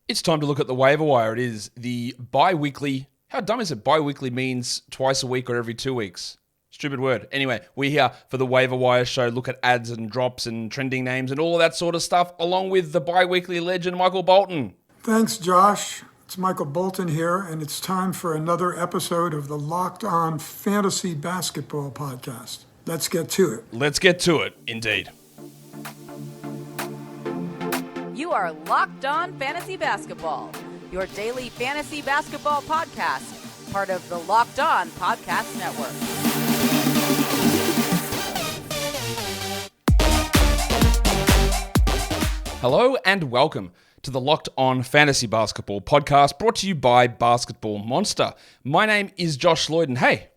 It's time to look at the waiver wire. It is the bi-weekly. How dumb is it? Bi-weekly means twice a week or every 2 weeks. Stupid word. Anyway, we're here for the waiver wire show. Look at ads and drops and trending names and all of that sort of stuff, along with the bi-weekly legend, Michael Bolton. Thanks, Josh. It's Michael Bolton here, and it's time for another episode of the Locked On Fantasy Basketball Podcast. Let's get to it. Let's get to it, indeed. You are Locked On Fantasy Basketball, your daily fantasy basketball podcast, part of the Locked On Podcast Network. Hello and welcome to the Locked On Fantasy Basketball Podcast, brought to you by Basketball Monster. My name is Josh Lloyd, and hey,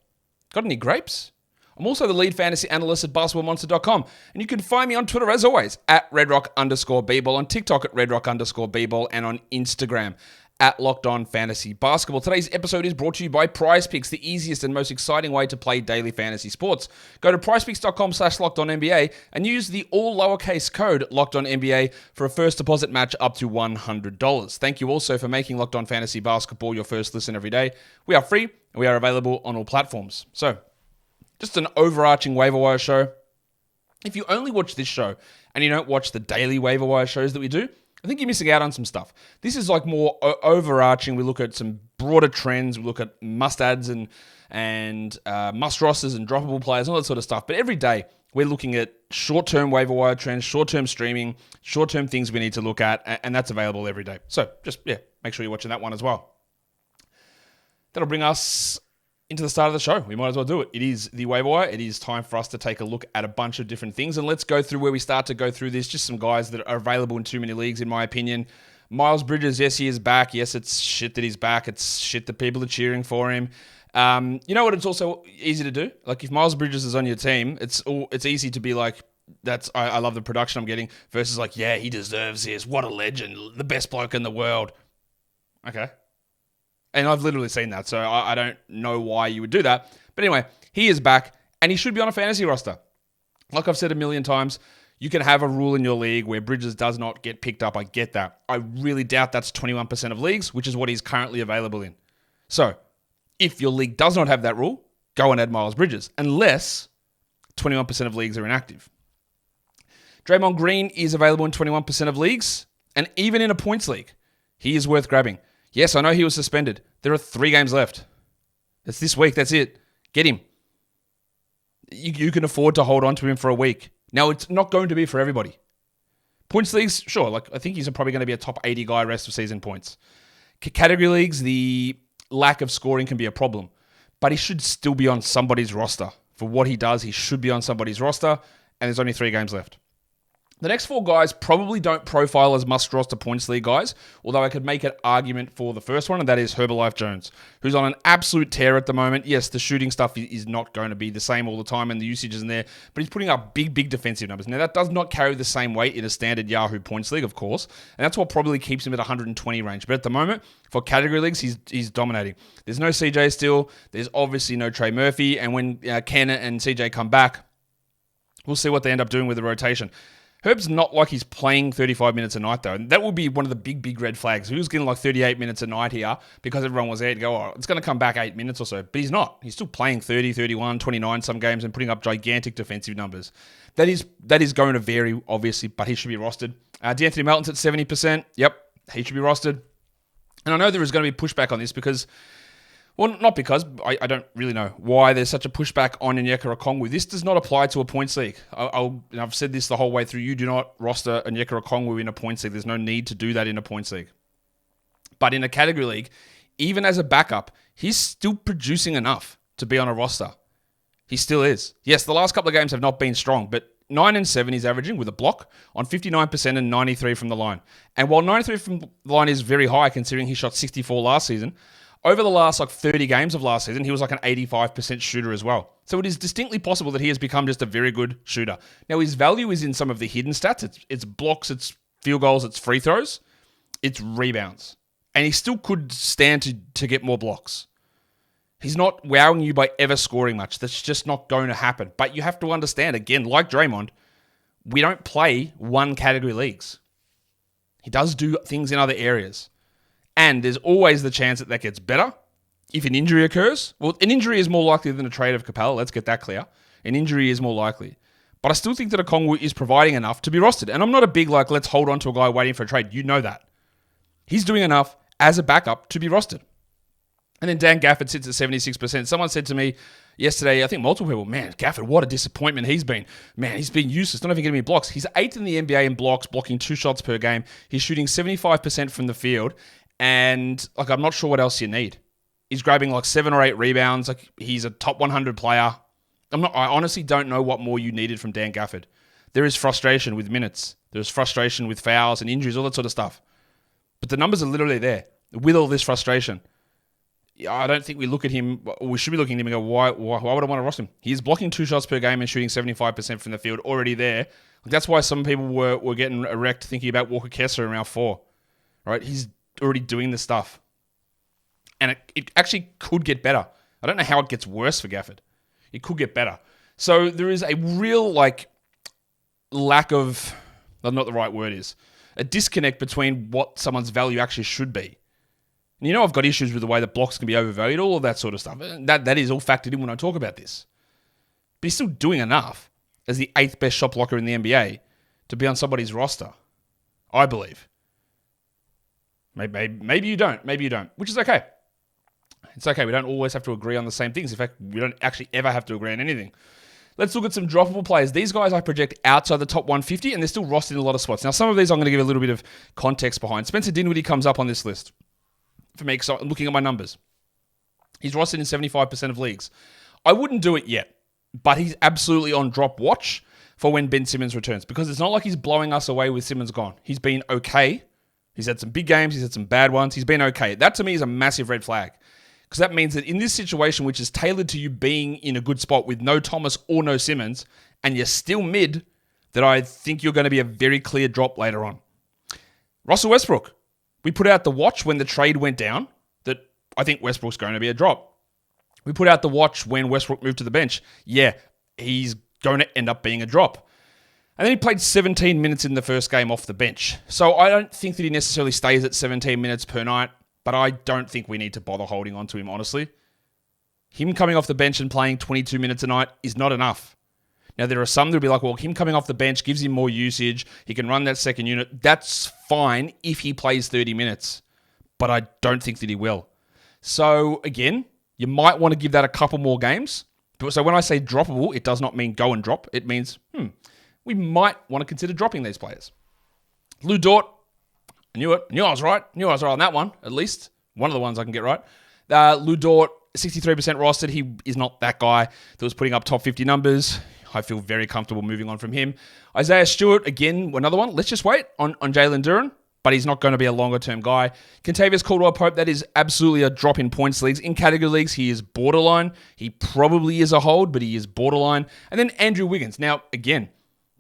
got any grapes? I'm also the lead fantasy analyst at basketballmonster.com, and you can find me on Twitter as always at redrock_bball, on TikTok at redrock_bball, and on Instagram at Locked On Fantasy Basketball. Today's episode is brought to you by PrizePicks, the easiest and most exciting way to play daily fantasy sports. Go to prizepicks.com/LockedOnNBA and use the all lowercase code LockedOnNBA for a first deposit match up to $100. Thank you also for making Locked On Fantasy Basketball your first listen every day. We are free and we are available on all platforms. So, just an overarching waiver wire show. If you only watch this show and you don't watch the daily waiver wire shows that we do, I think you're missing out on some stuff. This is like more overarching. We look at some broader trends. We look at must-adds and must rosters and droppable players, all that sort of stuff. But every day, we're looking at short-term waiver wire trends, short-term streaming, short-term things we need to look at, and that's available every day. So just, make sure you're watching that one as well. That'll bring us into the start of the show. We might as well do it. It is the waiver wire. It is time for us to take a look at a bunch of different things. And let's go through where we start to go through this. Just some guys that are available in too many leagues, in my opinion. Miles Bridges, yes, he is back. Yes, it's shit that he's back. It's shit that people are cheering for him. You know what? It's also easy to do. Like if Miles Bridges is on your team, it's easy to be like, I love the production I'm getting, versus like, yeah, he deserves this. What a legend. The best bloke in the world. Okay. And I've literally seen that, so I don't know why you would do that. But anyway, he is back, and he should be on a fantasy roster. Like I've said a million times, you can have a rule in your league where Bridges does not get picked up. I get that. I really doubt that's 21% of leagues, which is what he's currently available in. So, if your league does not have that rule, go and add Miles Bridges, unless 21% of leagues are inactive. Draymond Green is available in 21% of leagues, and even in a points league, he is worth grabbing. Yes, I know he was suspended. There are 3 games left. It's this week. That's it. Get him. You can afford to hold on to him for a week. Now, it's not going to be for everybody. Points leagues, sure. Like I think he's probably going to be a top 80 guy rest of season points. Category leagues, the lack of scoring can be a problem. But he should still be on somebody's roster. For what he does, he should be on somebody's roster. And there's only 3 games left. The next 4 guys probably don't profile as must-roster points league guys, although I could make an argument for the first one, and that is Herbalife Jones, who's on an absolute tear at the moment. Yes, the shooting stuff is not going to be the same all the time, and the usage isn't there, but he's putting up big defensive numbers. Now, that does not carry the same weight in a standard Yahoo points league, of course, and that's what probably keeps him at 120 range. But at the moment, for category leagues, he's dominating. There's no CJ still. There's obviously no Trey Murphy, and when Ken and CJ come back, we'll see what they end up doing with the rotation. Herb's not like he's playing 35 minutes a night, though. And that would be one of the big red flags. He was getting like 38 minutes a night here because everyone was there to go, oh, it's going to come back 8 minutes or so. But he's not. He's still playing 30, 31, 29 some games and putting up gigantic defensive numbers. That is going to vary, obviously, but he should be rostered. D'Anthony Melton's at 70%. Yep, he should be rostered. And I know there is going to be pushback on this because... Well, not because, I don't really know why there's such a pushback on Onyeka Okongwu. This does not apply to a points league. I've said this the whole way through. You do not roster Onyeka Okongwu in a points league. There's no need to do that in a points league. But in a category league, even as a backup, he's still producing enough to be on a roster. He still is. Yes, the last couple of games have not been strong, but 9 and 7 he's averaging with a block on 59% and 93 from the line. And while 93 from the line is very high considering he shot 64 last season, over the last 30 games of last season, he was like an 85% shooter as well. So it is distinctly possible that he has become just a very good shooter. Now, his value is in some of the hidden stats. It's blocks, it's field goals, it's free throws, it's rebounds. And he still could stand to get more blocks. He's not wowing you by ever scoring much. That's just not going to happen. But you have to understand, again, like Draymond, we don't play one category leagues. He does do things in other areas. And there's always the chance that gets better if an injury occurs. Well, an injury is more likely than a trade of Capella. Let's get that clear. An injury is more likely. But I still think that Okongwu is providing enough to be rostered. And I'm not a big, let's hold on to a guy waiting for a trade. You know that. He's doing enough as a backup to be rostered. And then Dan Gafford sits at 76%. Someone said to me yesterday, I think multiple people, man, Gafford, what a disappointment he's been. Man, he's been useless, not even getting me blocks. He's 8th in the NBA in blocks, blocking 2 shots per game. He's shooting 75% from the field. And, I'm not sure what else you need. He's grabbing 7 or 8 rebounds. He's a top 100 player. I honestly don't know what more you needed from Dan Gafford. There is frustration with minutes. There's frustration with fouls and injuries, all that sort of stuff. But the numbers are literally there with all this frustration. I don't think we look at him, we should be looking at him and go, why would I want to roster him? He's blocking 2 shots per game and shooting 75% from the field already there. That's why some people were getting erect thinking about Walker Kessler in round 4. Right? He's already doing the stuff. And it actually could get better. I don't know how it gets worse for Gafford. It could get better. So there is a real, lack of, not the right word is, a disconnect between what someone's value actually should be. And I've got issues with the way that blocks can be overvalued, all of that sort of stuff. That is all factored in when I talk about this. But he's still doing enough as the 8th best shot blocker in the NBA to be on somebody's roster, I believe. Maybe you don't, which is okay. It's okay. We don't always have to agree on the same things. In fact, we don't actually ever have to agree on anything. Let's look at some droppable players. These guys I project outside the top 150, and they're still rostered in a lot of spots. Now, some of these I'm going to give a little bit of context behind. Spencer Dinwiddie comes up on this list for me, because I'm looking at my numbers. He's rostered in 75% of leagues. I wouldn't do it yet, but he's absolutely on drop watch for when Ben Simmons returns, because it's not like he's blowing us away with Simmons gone. He's been okay. He's had some big games. He's had some bad ones. He's been okay. That, to me, is a massive red flag, because that means that in this situation, which is tailored to you being in a good spot with no Thomas or no Simmons, and you're still mid, that I think you're going to be a very clear drop later on. Russell Westbrook. We put out the watch when the trade went down that I think Westbrook's going to be a drop. We put out the watch when Westbrook moved to the bench. Yeah, he's going to end up being a drop. And then he played 17 minutes in the first game off the bench. So I don't think that he necessarily stays at 17 minutes per night, but I don't think we need to bother holding on to him, honestly. Him coming off the bench and playing 22 minutes a night is not enough. Now, there are some that will be like, well, him coming off the bench gives him more usage. He can run that second unit. That's fine if he plays 30 minutes, but I don't think that he will. So, again, you might want to give that a couple more games. So when I say droppable, it does not mean go and drop. It means, we might want to consider dropping these players. Lou Dort, I knew it. I was right on that one, at least. One of the ones I can get right. Lou Dort, 63% rostered. He is not that guy that was putting up top 50 numbers. I feel very comfortable moving on from him. Isaiah Stewart, again, another one. Let's just wait on Jalen Duren, but he's not going to be a longer-term guy. Kentavious Caldwell-Pope, that is absolutely a drop in points leagues. In category leagues, he is borderline. He probably is a hold, but he is borderline. And then Andrew Wiggins. Now, again,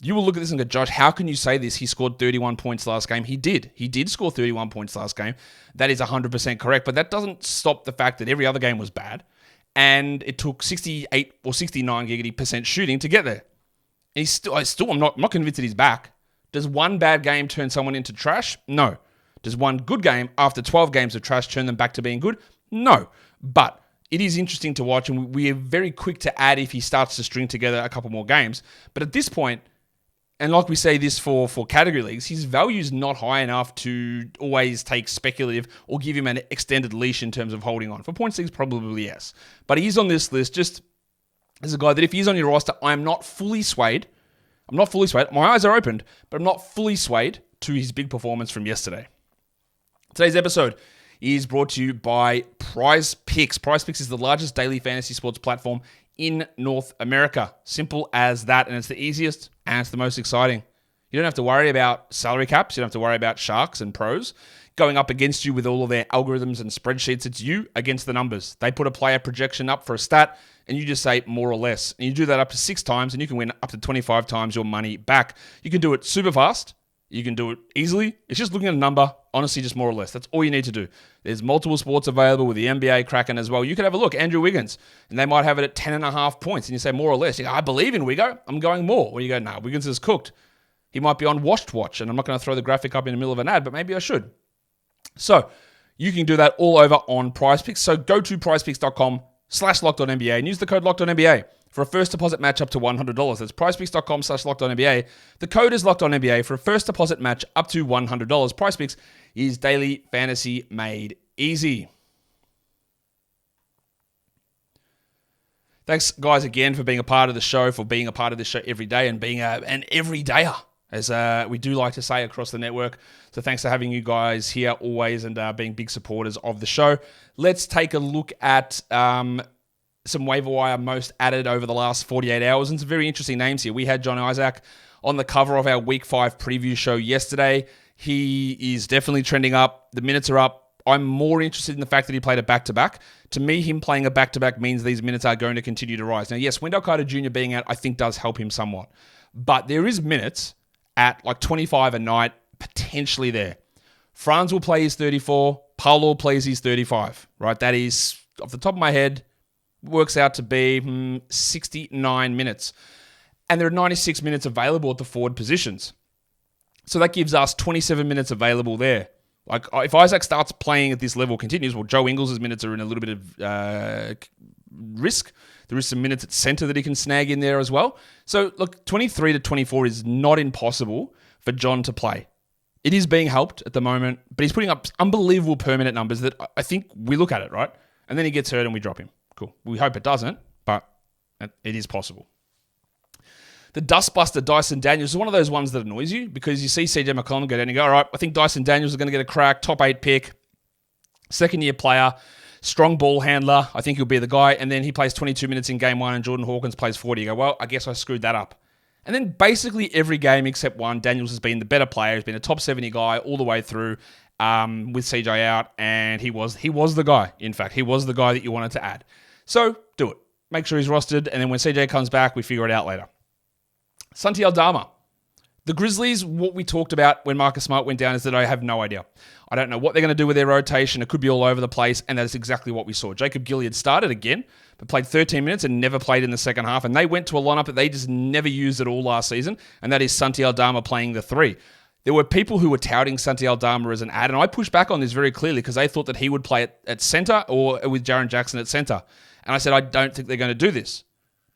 you will look at this and go, Josh, how can you say this? He scored 31 points last game. He did. He did score 31 points last game. That is 100% correct, but that doesn't stop the fact that every other game was bad. And it took 68 or 69 giggity% shooting to get there. And I'm not convinced that he's back. Does one bad game turn someone into trash? No. Does one good game after 12 games of trash turn them back to being good? No. But it is interesting to watch, and we are very quick to add if he starts to string together a couple more games. But at this point, and like we say this for category leagues, his value is not high enough to always take speculative or give him an extended leash in terms of holding on. For points leagues, probably yes. But he's on this list just as a guy that if he's on your roster, I am not fully swayed. My eyes are opened, but I'm not fully swayed to his big performance from yesterday. Today's episode is brought to you by Prize Picks. Prize Picks is the largest daily fantasy sports platform in North America. Simple as that, and it's the easiest and it's the most exciting. You don't have to worry about salary caps. You don't have to worry about sharks and pros going up against you with all of their algorithms and spreadsheets. It's you against the numbers. They put a player projection up for a stat, and you just say more or less. And you do that up to 6 times, and you can win up to 25 times your money back. You can do it super fast. You can do it easily. It's just looking at a number, honestly, just more or less. That's all you need to do. There's multiple sports available with the NBA cracking as well. You could have a look, Andrew Wiggins, and they might have it at 10.5 points, and you say more or less. You go, I believe in Wiggo. I'm going more. Or you go, no, Wiggins is cooked. He might be on Washed Watch, and I'm not going to throw the graphic up in the middle of an ad, but maybe I should. So You can do that all over on PrizePicks. So go to prizepicks.com/LockedOnNBA and use the code LockedOnNBA for a first deposit match up to $100. That's prizepicks.com/LockedOnNBA. The code is LockedOnNBA for a first deposit match up to $100. PrizePicks is daily fantasy made easy. Thanks, guys, again for being a part of the show, for being a part of this show every day and being an everydayer, as we do like to say across the network. So thanks for having you guys here always and being big supporters of the show. Let's take a look at some waiver wire most added over the last 48 hours. And some very interesting names here. We had John Isaac on the cover of our Week 5 preview show yesterday. He is definitely trending up. The minutes are up. I'm more interested in the fact that he played a back-to-back. To me, him playing a back-to-back means these minutes are going to continue to rise. Now, yes, Wendell Carter Jr. being out, I think does help him somewhat. But there is minutes at like 25 a night potentially there. Franz will play his 34. Paolo plays his 35, right? That is, off the top of my head, works out to be 69 minutes. And there are 96 minutes available at the forward positions. So that gives us 27 minutes available there. Like, if Isaac starts playing at this level, continues, well, Joe Ingles' minutes are in a little bit of risk. There is some minutes at center that he can snag in there as well. So, look, 23 to 24 is not impossible for John to play. It is being helped at the moment, but he's putting up unbelievable permanent numbers that I think we look at it, right? And then he gets hurt and we drop him. Cool. We hope it doesn't, but it is possible. The dustbuster Dyson Daniels is one of those ones that annoys you because you see CJ McCollum go down and you go, all right, I think Dyson Daniels is going to get a crack, top 8 pick, second-year player, strong ball handler. I think he'll be the guy. And then he plays 22 minutes in game 1 and Jordan Hawkins plays 40. You go, well, I guess I screwed that up. And then basically every game except one, Daniels has been the better player. He's been a top 70 guy all the way through with CJ out. And he was the guy. In fact, he was the guy that you wanted to add. So do it. Make sure he's rostered. And then when CJ comes back, we figure it out later. Santi Aldama. The Grizzlies, what we talked about when Marcus Smart went down is that I have no idea. I don't know what they're going to do with their rotation. It could be all over the place, and that is exactly what we saw. Jacob Gilead started again, but played 13 minutes and never played in the second half, and they went to a lineup that they just never used at all last season, and that is Santi Aldama playing the 3. There were people who were touting Santi Aldama as an ad, and I pushed back on this very clearly because they thought that he would play at center or with Jaren Jackson at center. And I said, I don't think they're going to do this.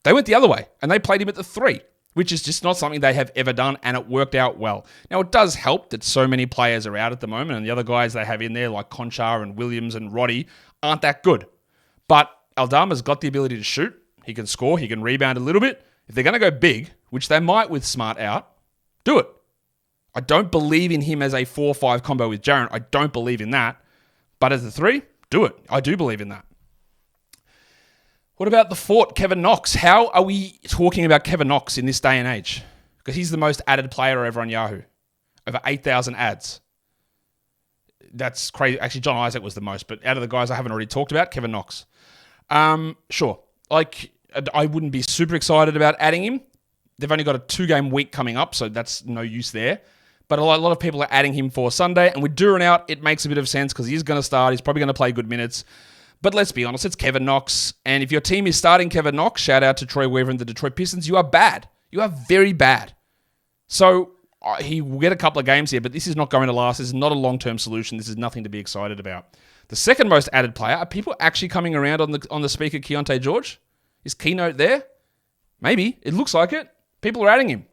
They went the other way, and they played him at the 3. Which is just not something they have ever done, and it worked out well. Now, it does help that so many players are out at the moment, and the other guys they have in there, like Conchar and Williams and Roddy, aren't that good. But Aldama's got the ability to shoot. He can score. He can rebound a little bit. If they're going to go big, which they might with Smart out, do it. I don't believe in him as a 4-5 combo with Jaren. I don't believe in that. But as a 3, do it. I do believe in that. What about the Fort, Kevin Knox? How are we talking about Kevin Knox in this day and age? Because he's the most added player over on Yahoo. Over 8,000 ads. That's crazy. Actually, John Isaac was the most, but out of the guys I haven't already talked about, Kevin Knox. Sure. Like, I wouldn't be super excited about adding him. They've only got a 2-game week coming up, so that's no use there. But a lot of people are adding him for Sunday, and with Duran out, it makes a bit of sense because he's going to start. He's probably going to play good minutes. But let's be honest, it's Kevin Knox. And if your team is starting Kevin Knox, shout out to Troy Weaver and the Detroit Pistons, you are bad. You are very bad. So he will get a couple of games here, but this is not going to last. This is not a long-term solution. This is nothing to be excited about. The second most added player, are people actually coming around on the speaker, Keontae George? Is Keynote there? Maybe. It looks like it. People are adding him.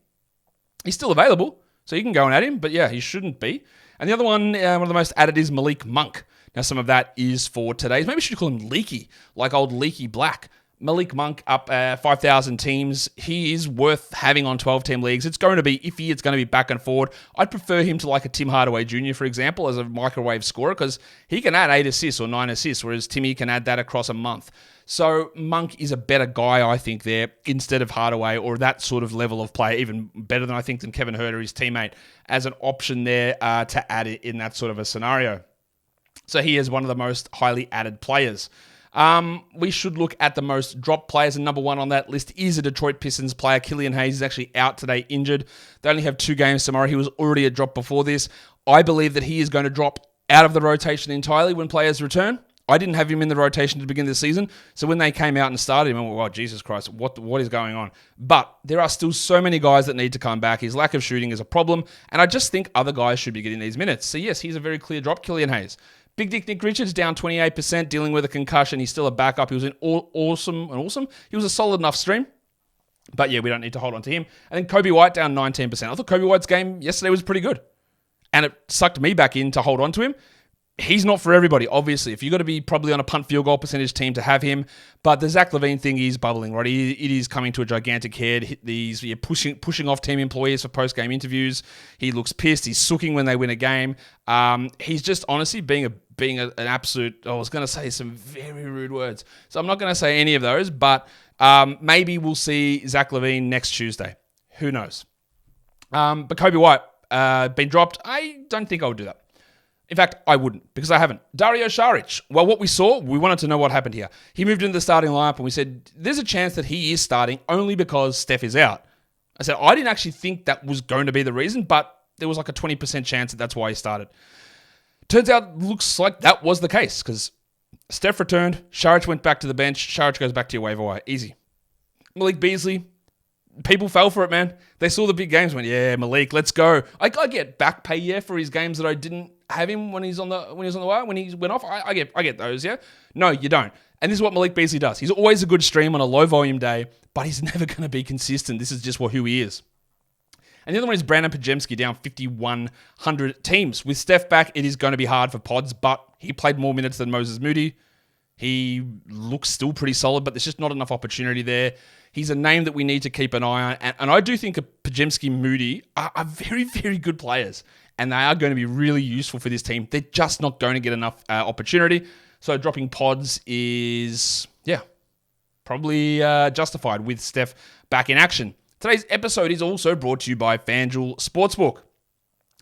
He's still available, so you can go and add him. But yeah, he shouldn't be. And the other one of the most added is Malik Monk. Now, some of that is for today's. Maybe we should call him Leaky, like old Leaky Black. Malik Monk up 5,000 teams. He is worth having on 12-team leagues. It's going to be iffy. It's going to be back and forward. I'd prefer him to like a Tim Hardaway Jr., for example, as a microwave scorer because he can add 8 assists or 9 assists, whereas Timmy can add that across a month. So Monk is a better guy, I think, there instead of Hardaway or that sort of level of player, even better than I think than Kevin Huerter, his teammate, as an option there to add it in that sort of a scenario. So he is one of the most highly added players. We should look at the most dropped players, and number 1 on that list is a Detroit Pistons player. Killian Hayes is actually out today, injured. They only have 2 games tomorrow. He was already a drop before this. I believe that he is going to drop out of the rotation entirely when players return. I didn't have him in the rotation to begin the season, so when they came out and started him, I went, oh, Jesus Christ, what is going on? But there are still so many guys that need to come back. His lack of shooting is a problem, and I just think other guys should be getting these minutes. So yes, he's a very clear drop, Killian Hayes. Big Dick Nick Richards down 28%, dealing with a concussion. He's still a backup. He was awesome. He was a solid enough stream. But yeah, we don't need to hold on to him. And then Kobe White down 19%. I thought Kobe White's game yesterday was pretty good. And it sucked me back in to hold on to him. He's not for everybody, obviously. If you've got to be probably on a punt field goal percentage team to have him. But the Zach LaVine thing is bubbling, right? It is coming to a gigantic head. He's pushing off team employees for post-game interviews. He looks pissed. He's sooking when they win a game. He's just honestly being an absolute... I was going to say some very rude words. So I'm not going to say any of those. But maybe we'll see Zach LaVine next Tuesday. Who knows? But Kobe White, been dropped. I don't think I would do that. In fact, I wouldn't, because I haven't. Dario Saric. Well, what we saw, we wanted to know what happened here. He moved into the starting lineup, and we said, there's a chance that he is starting only because Steph is out. I said, I didn't actually think that was going to be the reason, but there was like a 20% chance that that's why he started. Turns out, looks like that was the case, because Steph returned, Saric went back to the bench, Saric goes back to your waiver wire. Easy. Malik Beasley, people fell for it, man. They saw the big games, went, yeah, Malik, let's go. I get back pay, yeah, for his games that I didn't have him when he was on the wire, when he went off. I get those, yeah. No, you don't. And this is what Malik Beasley does. He's always a good stream on a low volume day, but he's never going to be consistent. This is just who he is. And the other one is Brandon Pajemski down 5,100 teams. With Steph back, it is going to be hard for pods, but he played more minutes than Moses Moody. He looks still pretty solid, but there's just not enough opportunity there. He's a name that we need to keep an eye on. And I do think Pajemski and Moody are very, very good players. And they are going to be really useful for this team. They're just not going to get enough opportunity. So dropping pods is, probably justified with Steph back in action. Today's episode is also brought to you by FanDuel Sportsbook.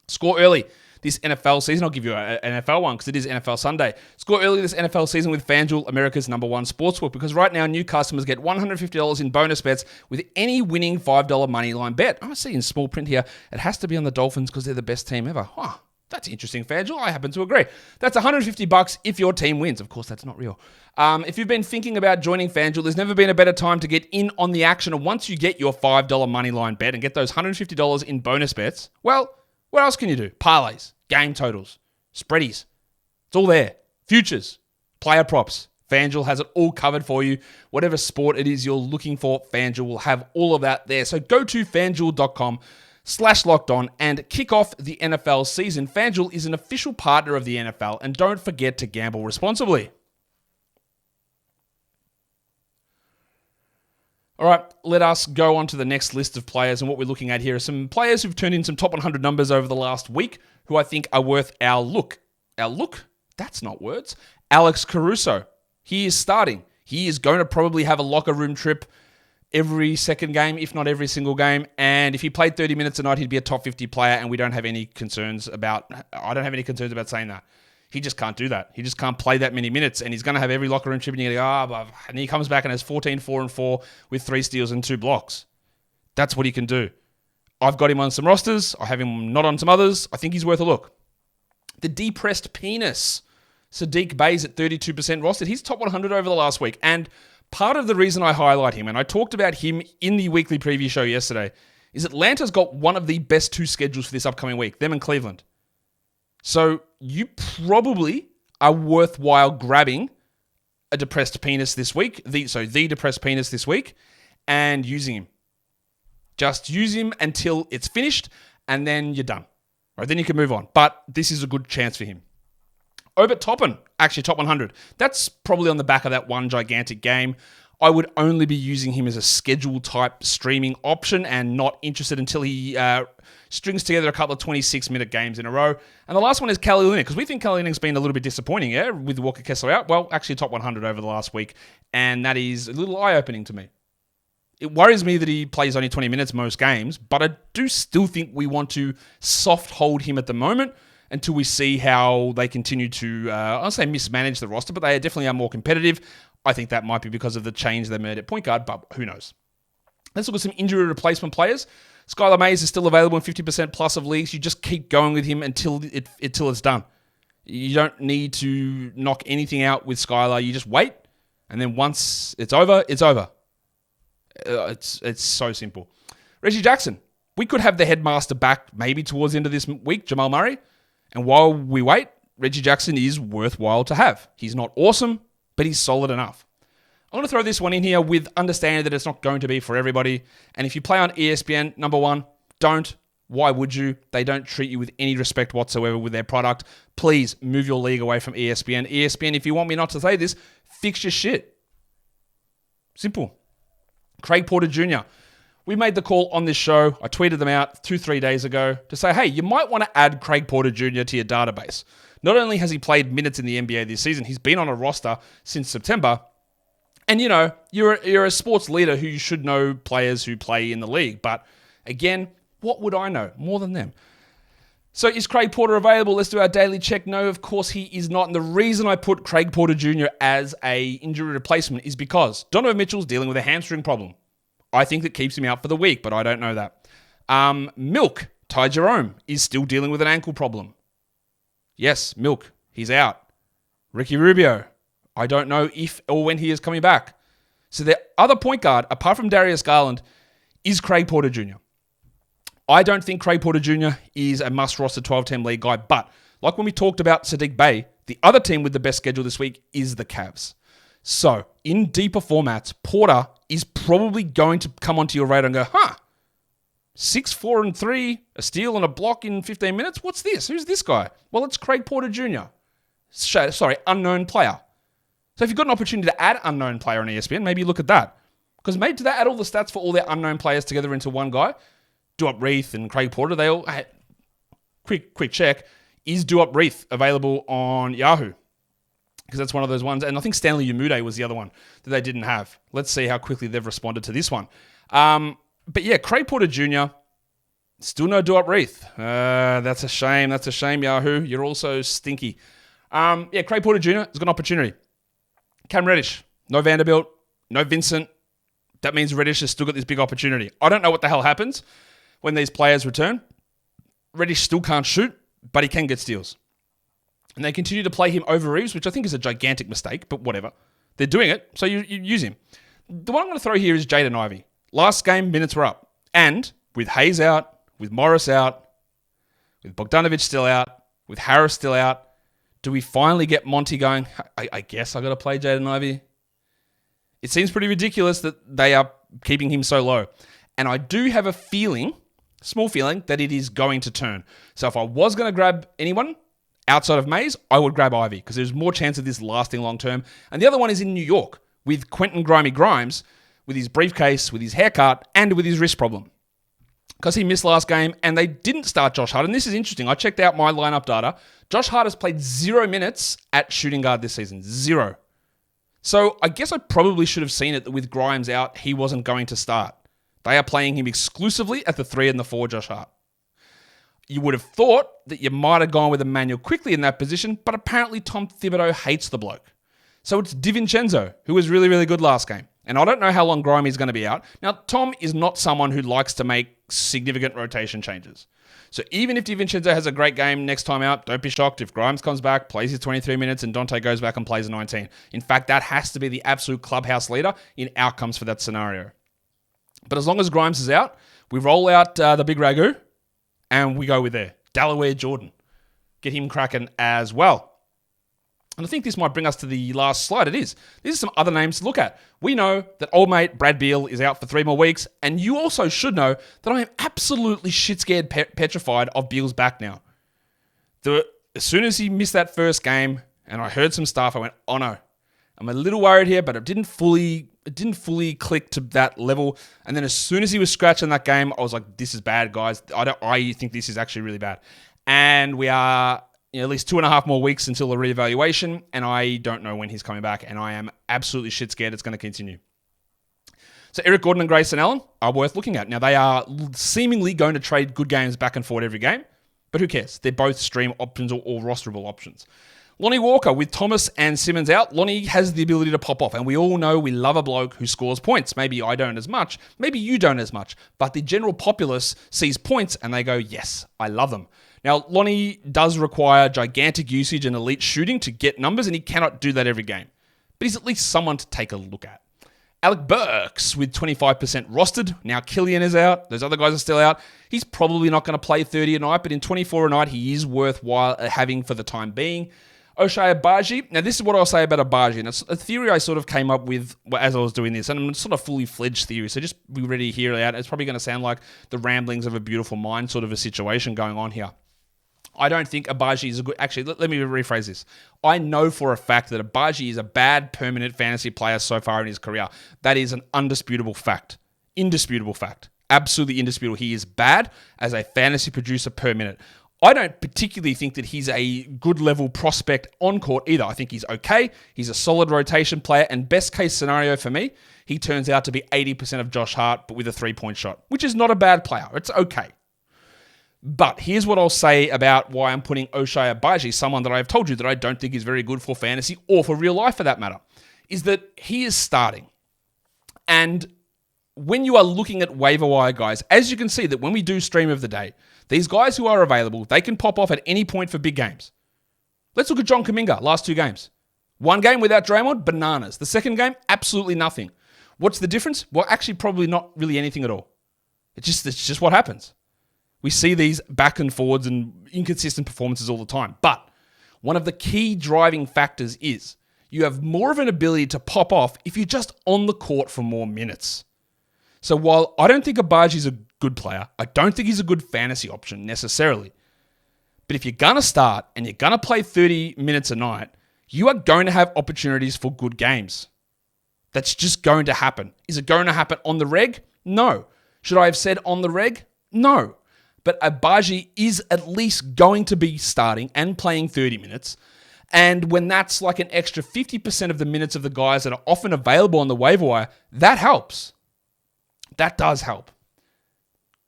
Score early this NFL season. I'll give you an NFL one because it is NFL Sunday. Score early this NFL season with FanDuel, America's #1 sportsbook, because right now new customers get $150 in bonus bets with any winning $5 money line bet. I see in small print here, it has to be on the Dolphins because they're the best team ever. Huh, that's interesting, FanDuel. I happen to agree. That's $150 if your team wins. Of course, that's not real. If you've been thinking about joining FanDuel, there's never been a better time to get in on the action. And once you get your $5 money line bet and get those $150 in bonus bets, well, what else can you do? Parlays, game totals, spreadies. It's all there. Futures, player props. FanDuel has it all covered for you. Whatever sport it is you're looking for, FanDuel will have all of that there. So go to FanDuel.com/lockedon and kick off the NFL season. FanDuel is an official partner of the NFL, and don't forget to gamble responsibly. All right, let us go on to the next list of players. And what we're looking at here are some players who've turned in some top 100 numbers over the last week who I think are worth our look. Our look? That's not words. Alex Caruso. He is starting. He is going to probably have a locker room trip every second game, if not every single game. And if he played 30 minutes a night, he'd be a top 50 player. And I don't have any concerns about saying that. He just can't do that. He just can't play that many minutes, and he's going to have every locker room trip, and you're going to go, and he comes back and has 14, 4, and 4 with 3 steals and 2 blocks. That's what he can do. I've got him on some rosters. I have him not on some others. I think he's worth a look. The depressed penis, Saddiq Bey's at 32% rostered. He's top 100 over the last week, and part of the reason I highlight him, and I talked about him in the weekly preview show yesterday, is Atlanta's got one of the best 2 schedules for this upcoming week, them and Cleveland. So you probably are worthwhile grabbing a depressed penis this week, the depressed penis this week, and using him. Just use him until it's finished, and then you're done. Right, then you can move on. But this is a good chance for him. Obert Toppin, actually top 100. That's probably on the back of that one gigantic game. I would only be using him as a schedule type streaming option and not interested until he strings together a couple of 26-minute games in a row. And the last one is Kelly Olynyk, because we think Kelly Olynyk's been a little bit disappointing, with Walker Kessler out. Well, actually top 100 over the last week, and that is a little eye-opening to me. It worries me that he plays only 20 minutes most games, but I do still think we want to soft hold him at the moment until we see how they continue to, I don't say mismanage the roster, but they definitely are more competitive. I think that might be because of the change they made at point guard, but who knows? Let's look at some injury replacement players. Skylar Mays is still available in 50% plus of leagues. You just keep going with him until it's done. You don't need to knock anything out with Skylar. You just wait, and then once it's over, it's over. It's so simple. Reggie Jackson. We could have the headmaster back maybe towards the end of this week, Jamal Murray. And while we wait, Reggie Jackson is worthwhile to have. He's not awesome, but he's solid enough. I'm going to throw this one in here with understanding that it's not going to be for everybody. And if you play on ESPN, number one, don't. Why would you? They don't treat you with any respect whatsoever with their product. Please move your league away from ESPN. ESPN, if you want me not to say this, fix your shit. Simple. Craig Porter Jr. We made the call on this show. I tweeted them out 2-3 days ago to say, hey, you might want to add Craig Porter Jr. to your database. Not only has he played minutes in the NBA this season, he's been on a roster since September. And, you know, you're a sports leader who you should know players who play in the league. But, again, what would I know more than them? So is Craig Porter available? Let's do our daily check. No, of course he is not. And the reason I put Craig Porter Jr. as a injury replacement is because Donovan Mitchell's dealing with a hamstring problem. I think that keeps him out for the week, but I don't know that. Milk, Ty Jerome, is still dealing with an ankle problem. Yes, Milk, he's out. Ricky Rubio, I don't know if or when he is coming back. So the other point guard, apart from Darius Garland, is Craig Porter Jr. I don't think Craig Porter Jr. is a must-roster 12-team league guy, but like when we talked about Saddiq Bey, the other team with the best schedule this week is the Cavs. So, in deeper formats, Porter is probably going to come onto your radar and go, 6, 4, and 3, a steal and a block in 15 minutes? What's this? Who's this guy? Well, it's Craig Porter Jr. Sorry, unknown player. So if you've got an opportunity to add unknown player on ESPN, maybe look at that. Because maybe do they add all the stats for all their unknown players together into one guy? Duop Reith and Craig Porter, they all... Quick check. Is Duop Reith available on Yahoo? Because that's one of those ones. And I think Stanley Umude was the other one that they didn't have. Let's see how quickly they've responded to this one. But yeah, Craig Porter Jr., still no Duop Reith. That's a shame. That's a shame, Yahoo. You're also stinky. Craig Porter Jr. has got an opportunity. Cam Reddish, no Vanderbilt, no Vincent. That means Reddish has still got this big opportunity. I don't know what the hell happens when these players return. Reddish still can't shoot, but he can get steals. And they continue to play him over Reeves, which I think is a gigantic mistake, but whatever. They're doing it, so you use him. The one I'm going to throw here is Jaden Ivey. Last game, minutes were up. And with Hayes out, with Morris out, with Bogdanovic still out, with Harris still out, do we finally get Monty going, I guess I got to play Jaden Ivey? It seems pretty ridiculous that they are keeping him so low. And I do have a feeling, small feeling, that it is going to turn. So if I was going to grab anyone outside of Mays, I would grab Ivy because there's more chance of this lasting long term. And the other one is in New York with Quentin Grimy Grimes, with his briefcase, with his haircut, and with his wrist problem. Because he missed last game and they didn't start Josh Hart. And this is interesting. I checked out my lineup data. Josh Hart has played 0 minutes at shooting guard this season. 0. So I guess I probably should have seen it that with Grimes out, he wasn't going to start. They are playing him exclusively at the 3 and the 4, Josh Hart. You would have thought that you might have gone with Emmanuel quickly in that position, but apparently Tom Thibodeau hates the bloke. So it's DiVincenzo, who was really, really good last game. And I don't know how long Grimy is going to be out. Now, Tom is not someone who likes to make significant rotation changes. So even if DiVincenzo has a great game next time out, don't be shocked if Grimes comes back, plays his 23 minutes, and Dante goes back and plays a 19. In fact, that has to be the absolute clubhouse leader in outcomes for that scenario. But as long as Grimes is out, we roll out the big ragu, and we go with there. Delaware Jordan. Get him cracking as well. And I think this might bring us to the last slide. It is. These are some other names to look at. We know that old mate Brad Beal is out for 3 more weeks, and you also should know that I am absolutely shit-scared petrified of Beal's back now. As soon as he missed that first game, and I heard some stuff, I went, oh no. I'm a little worried here, but it didn't fully click to that level. And then as soon as he was scratching that game, I was like, this is bad, guys. I think this is actually really bad. And we are at least 2.5 more weeks until the reevaluation, and I don't know when he's coming back, and I am absolutely shit scared it's going to continue. So Eric Gordon and Grayson Allen are worth looking at. Now, they are seemingly going to trade good games back and forth every game, but who cares? They're both stream options or rosterable options. Lonnie Walker, with Thomas and Simmons out, Lonnie has the ability to pop off, and we all know we love a bloke who scores points. Maybe I don't as much, maybe you don't as much, but the general populace sees points and they go, yes, I love them. Now, Lonnie does require gigantic usage and elite shooting to get numbers, and he cannot do that every game. But he's at least someone to take a look at. Alec Burks with 25% rostered. Now Killian is out. Those other guys are still out. He's probably not going to play 30 a night, but in 24 a night, he is worthwhile having for the time being. Ochai Agbaji. Now, this is what I'll say about Agbaji. And it's a theory I sort of came up with as I was doing this. And it's sort of fully fledged theory. So just be ready to hear it out. It's probably going to sound like the ramblings of a beautiful mind sort of a situation going on here. I don't think Agbaji is a good... Actually, let me rephrase this. I know for a fact that Agbaji is a bad permanent fantasy player so far in his career. That is an undisputable fact. Indisputable fact. Absolutely indisputable. He is bad as a fantasy producer per minute. I don't particularly think that he's a good level prospect on court either. I think he's okay. He's a solid rotation player. And best case scenario for me, he turns out to be 80% of Josh Hart, but with a 3-point shot, which is not a bad player. It's okay. But here's what I'll say about why I'm putting Ochai Agbaji, someone that I've told you that I don't think is very good for fantasy or for real life for that matter, is that he is starting. And when you are looking at waiver wire guys, as you can see that when we do stream of the day, these guys who are available, they can pop off at any point for big games. Let's look at John Kuminga, last 2 games. 1 game without Draymond, bananas. The second game, absolutely nothing. What's the difference? Well, actually probably not really anything at all. It's just what happens. We see these back and forwards and inconsistent performances all the time. But one of the key driving factors is you have more of an ability to pop off if you're just on the court for more minutes. So while I don't think Agbaji is a good player, I don't think he's a good fantasy option necessarily. But if you're going to start and you're going to play 30 minutes a night, you are going to have opportunities for good games. That's just going to happen. Is it going to happen on the reg? No. Should I have said on the reg? No. But Agbaji is at least going to be starting and playing 30 minutes. And when that's like an extra 50% of the minutes of the guys that are often available on the waiver wire, that helps. That does help.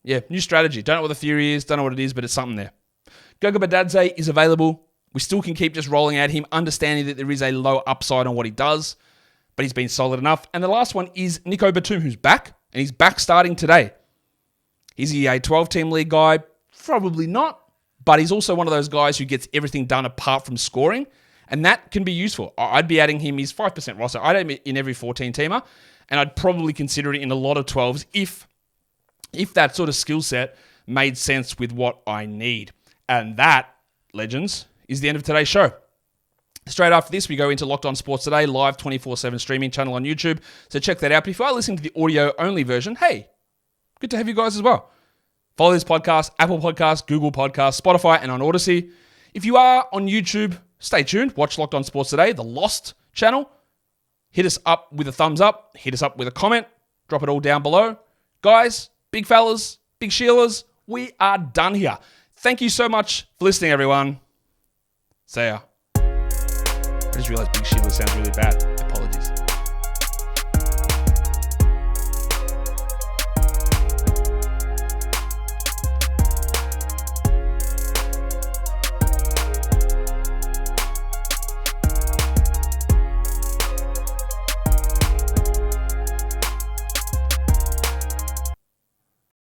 Yeah, new strategy. Don't know what the theory is, don't know what it is, but it's something there. Goga Badadze is available. We still can keep just rolling at him, understanding that there is a low upside on what he does, but he's been solid enough. And the last one is Nico Batum, who's back, and he's back starting today. Is he a 12-team league guy? Probably not. But he's also one of those guys who gets everything done apart from scoring. And that can be useful. I'd be adding him. He's 5% roster. I'd add him in every 14-teamer. And I'd probably consider it in a lot of 12s if that sort of skill set made sense with what I need. And that, legends, is the end of today's show. Straight after this, we go into Locked On Sports Today, live 24/7 streaming channel on YouTube. So check that out. But if you are listening to the audio-only version, hey, good to have you guys as well. Follow this podcast, Apple Podcasts, Google Podcasts, Spotify, and on Odyssey. If you are on YouTube, stay tuned. Watch Locked On Sports Today, the Lost channel. Hit us up with a thumbs up. Hit us up with a comment. Drop it all down below. Guys, big fellas, big Sheilas, we are done here. Thank you so much for listening, everyone. See ya. I just realized big Sheila sounds really bad.